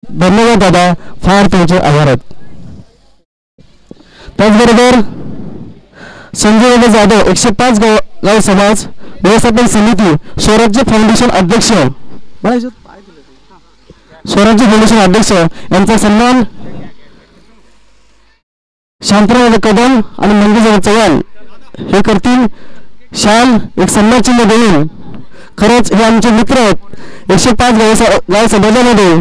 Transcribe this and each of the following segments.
धन्यवाद दादा, फार तुमचे आभार आहेत. त्याचबरोबर संजय जाधव 105 गाव समाज व्यवस्थापन समिती स्वराज्य फाउंडेशन अध्यक्ष स्वराज्य फाउंडेशन अध्यक्ष यांचा सन्मान शांतराव कदम आणि मंगेश चव्हाण हे करतील. शाल एक सन्मान चिन्ह देऊन खरंच हे आमचे मित्र आहेत. 105 गाव समाजामध्ये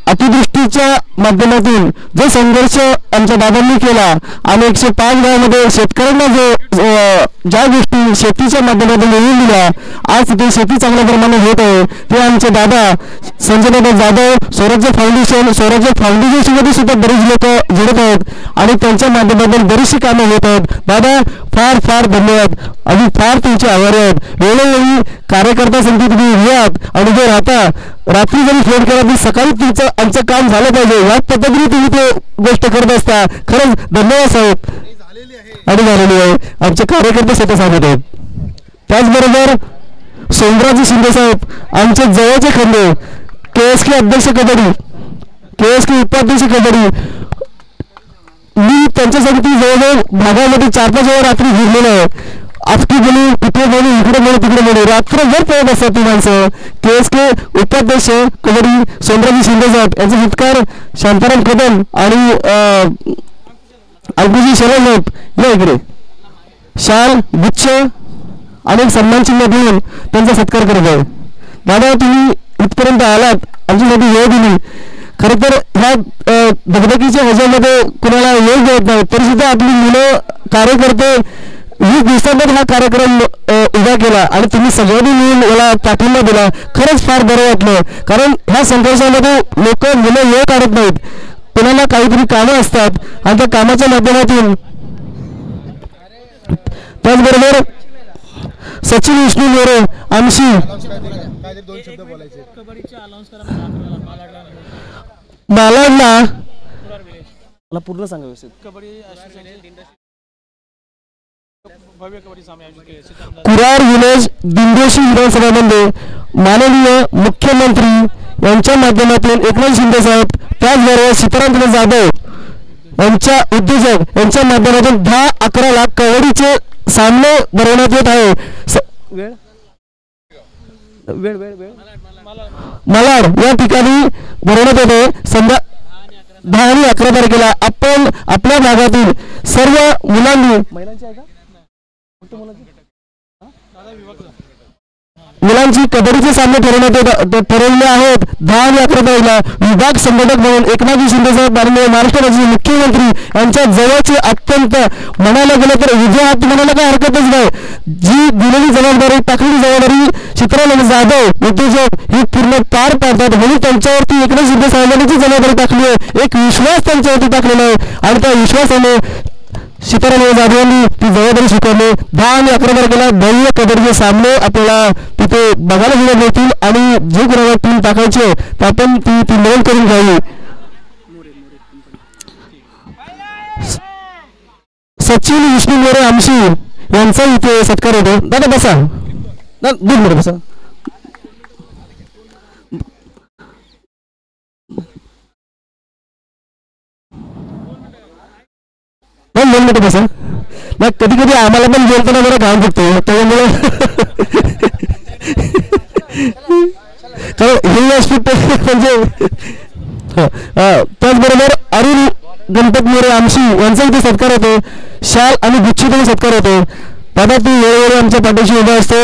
अतिवृष्टीच्या माध्यमातून जो संघर्ष आमच्या दादांनी केला आणि 105 गावामध्ये शेतकऱ्यांना ज्या गोष्टी शेतीच्या माध्यमातून मिळवून दिल्या, आज तिथे शेती चांगल्या प्रमाणे होत आहे. ते आमचे दादा संजय दादा जाधव स्वराज्य फाउंडेशनमध्ये सुद्धा बरेच लोक जुळत आहेत आणि त्यांच्या माध्यमातून बरीचशी कामं होत आहेत. दादा फार फार धन्यवाद आणि फार तुमचे आभारी आहेत. वेळोवेळी कार्यकर्त्यासाठी तुम्ही उभ्यात आणि जे राहता, रात्री जरी फोन केला तरी सकाळी तुमचं आमचं काम झालं पाहिजे याच पद्धतीने तुम्ही ते गोष्ट करत असता. खरंच धन्यवाद साहेब. आणि झालेली आहे आमचे कार्यकर्ते स्वतः सांगत आहेत. त्याचबरोबर सोमराजे शिंदे साहेब आमचे जवळचे खंडे, KSK अध्यक्ष कबड्डी, KSK उपाध्यक्ष कबड्डी. मी त्यांच्यासाठी जवळजवळ भागामध्ये 4-5 वेळा रात्री फिरलेलो आहे. आपकी बोलू कुठे बोलू, इकडे बोलू तिकडे बोलू, रात्रभर पळत असतात ती माणसं. KSK उपाध्यक्ष कबड्डी सोमराजे शिंदे साहेब यांचा सत्कार शांताराम कदम आणि अल्बुजी शरद या इकडे शाल गुच्छ आणि सन्मान चिन्ह देऊन त्यांचा सत्कार करत आहे. दादा तुम्ही इथपर्यंत आलात, आमच्यासाठी वेळ दिली. खरं तर ह्या धगधगीच्या ह्याच्यामध्ये कुणाला वेळ देत नाही, तरी सुद्धा आपली मुलं कार्यकर्ते 20 दिवसांमध्ये हा कार्यक्रम उभा केला आणि तुम्ही सगळ्यांनी मिळून मला पाठिंबा दिला. खरंच फार बरं वाटलं. कारण ह्या संघर्षामध्ये लोक मुलं वेळ काढत नाहीत, कोणाला काहीतरी कामं असतात आणि त्या कामाच्या माध्यमातून. त्याचबरोबर सचिन विष्णू मोरे आमशी मालाडला मला पूर्ण सांगा व्यवस्थित. कुरार विलेज दिंडोशी विधानसभामध्ये माननीय मुख्यमंत्री यांच्या माध्यमातून एकनाथ शिंदे साहेब, त्याचबरोबर सीताराम जाधव यांच्या उद्योजक यांच्या माध्यमातून 10-11 लाख कबड्डीचे सामने भरवण्यात येत आहे. मालाड या ठिकाणी भरवण्यात येत आहे. 10 आणि 11 तारखेला आपण आपल्या भागातील सर्व मुलांनी मुलांची कबड्डीचे सामने ठरवले आहेत. 10 आणि 11 तारखेला विभाग संघटक म्हणून एकनाथ शिंदे साहेब महाराष्ट्र राज्याचे मुख्यमंत्री यांच्या जवळचे अत्यंत म्हणायला गेलं तर विजय हात म्हणायला काही हरकतच नाही. जी दिलेली जबाबदारी, टाकलेली जबाबदारी सीताराम जाधव उद्योजक ही पूर्ण पार पाडतात, म्हणून त्यांच्यावरती एकनाथ शिंदे साहेबांनी जी जबाबदारी टाकली आहे, एक विश्वास त्यांच्यावरती टाकलेला आहे आणि त्या विश्वासाने सीताराम जाधवांनी ती जबाबदारी स्वीकारली. 10 आणि 11 तारखेला भव्य कबड्डीचे सामने आपल्याला तिथे बघायला मिळत होतील आणि जे कोणाला टीम टाकायची तर आपण ती नोंद करून घ्यावी. सचिन विष्णू मोरे आमशी यांचा इथे सत्कार होतो. दादा बसा, दूर मोरे बसा. बसा मग कधी कधी आम्हाला पण बोलताना बरं काम करतो, त्यामुळे हे व्यासपीठ म्हणजे. त्याचबरोबर अरुण गणपत मोरे आमशी यांचा इथे सत्कार होतो. शाल आणि गुच्छीतून सत्कार होतो. दादा तू वेळोवेळी आमच्या पाठीशी उभा असतो,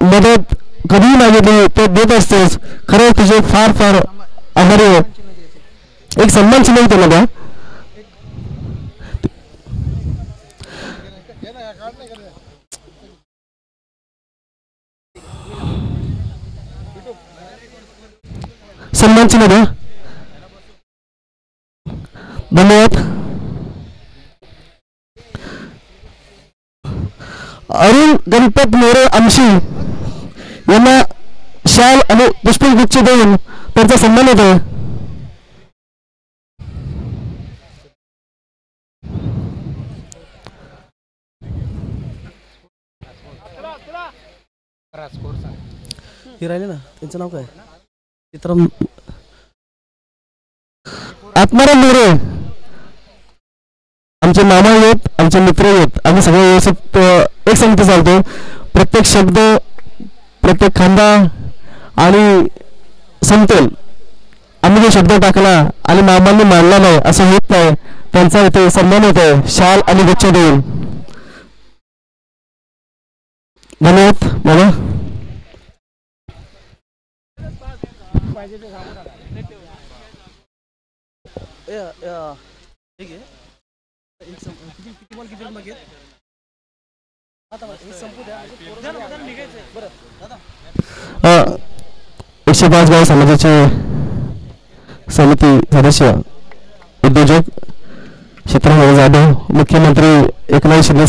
मदत कधीही मागितली ते देत असतोस. खरंच तुझे फार फार आभारी आहे. एक सन्मान चिन्ह त्याला द्या. सन्मान चिन्ह द्या. धन्यवाद. अरुण गणपत मोरे आमशी यांना शाल आणि पुष्पगुच्छ देऊन त्यांचा सन्मान होतो. हे राहिले ना, त्यांचं नाव काय? चित्रम आत्माराम मोरे आमचे मामा आहेत, आमचे मित्र आहेत. आम्ही सगळे व्यवस्थित एक संगती चालतो. प्रत्येक शब्द, प्रत्येक खांदा आणि समतोल आम्ही जो शब्द टाकला आणि मामांनी मानला नाही असं होत नाही. त्यांचा इथे सन्मान होत आहे शाल आणि गुच्छ देऊन. धन्यवाद मामा. एकशे 5 गाव समाजाचे समिती सदस्य उद्योजक क्षेत्रफळ जाधव, मुख्यमंत्री एकनाथ शिंदे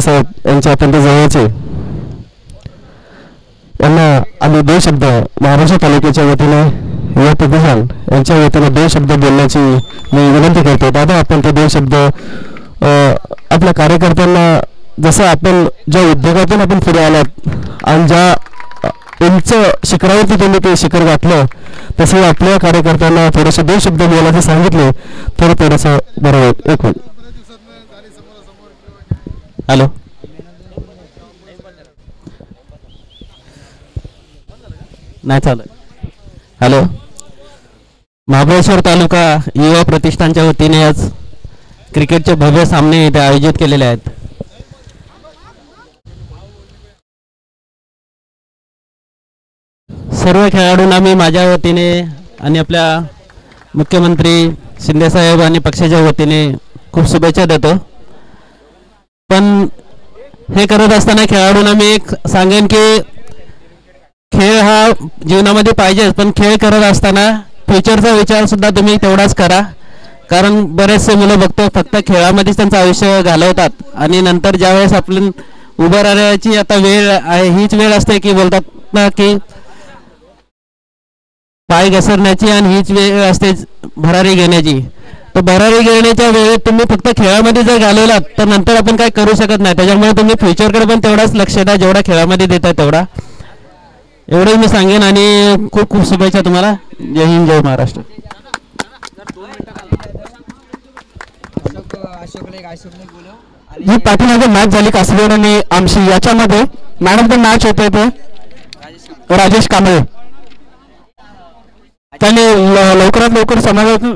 साहेब यांच्या अत्यंत जवळचे, यांना आम्ही 2 शब्द महाराष्ट्र तालुक्याच्या वतीने युवा प्रतिष्ठान यांच्या वतीने 2 शब्द बोलण्याची मी विनंती करतो. दादा, आपण ते 2 शब्द आपल्या कार्यकर्त्यांना, जसं आपण ज्या उद्योगातून आपण पुढे आलात आणि ज्या उंच शिखरावरती तुम्ही ते शिखर गाठलं, तसे आपल्या कार्यकर्त्यांना थोडेसे 2 शब्द बोलायचे सांगितले तर थोडंसं बरं होईल. एक मिनिट. हॅलो. नाही चालू. हॅलो. महाबळेश्वर तालुका युवा प्रतिष्ठानच्या वतीने आज क्रिकेटचे भव्य सामने इथे आयोजित केलेले आहेत. सर्व खेळाडूंना मी माझ्या वतीने आणि आपल्या मुख्यमंत्री शिंदेसाहेब आणि पक्षाच्या वतीने खूप शुभेच्छा देतो. पण हे करत असताना खेळाडूंना मी एक सांगेन की खेळ हा जीवनामध्ये पाहिजेच, पण खेळ करत असताना फ्युचरचा विचार सुद्धा तुम्ही तेवढाच करा. कारण बरेचसे मुलं बघतो फक्त खेळामध्येच त्यांचं आयुष्य घालवतात आणि नंतर ज्यावेळेस आपण उभं राहण्याची आता वेळ आहे, हीच वेळ असते की बोलतात ना की पाय घसरण्याची, आणि हीच वेळ असते भरारी घेण्याची. तर भरारी घेण्याच्या वेळेत तुम्ही फक्त खेळामध्ये जर घालवलात तर नंतर आपण काय करू शकत नाही. त्याच्यामुळे तुम्ही फ्युचरकडे पण तेवढाच लक्ष द्या जेवढा खेळामध्ये देता तेवढा. एवढंच मी सांगेन आणि खूप खूप शुभेच्छा तुम्हाला. जय हिंद, जय महाराष्ट्र. ही पाठीमागे मॅच झाली कासरवाड आणि आमशी, याच्यामध्ये मॅन ऑफ द मॅच होते ते राजेश कांबळे. त्याने लवकरात लवकर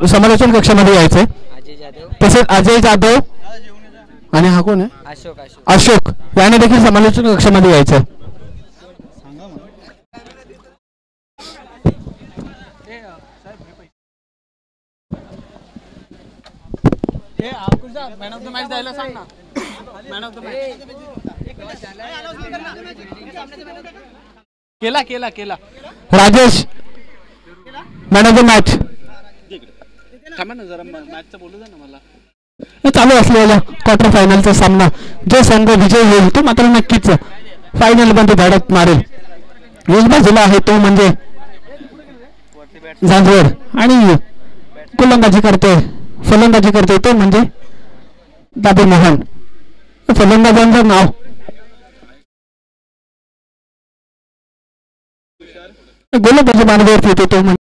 समालोचन कक्षामध्ये यायचे. तसेच अजय जाधव आणि हा कोण आहे अशोक, याने देखील समालोचन कक्षामध्ये यायचे. मॅन ऑफ द मॅच द्यायला सांग ना. मॅन ऑफ द मॅच केला Rajesh, man of the match. चालू असलेला क्वार्टर फायनलचा सामना जो संघ विजय होईल तो मात्र नक्कीच फायनल मध्ये धडक मारेल. एक बाजूला आहे तो म्हणजे झांझवड आणि फलंदाजी करते तो म्हणजे दादू मोहन. फलंदाजांचं नाव गोलंदाजी मार्गावरती येतो तो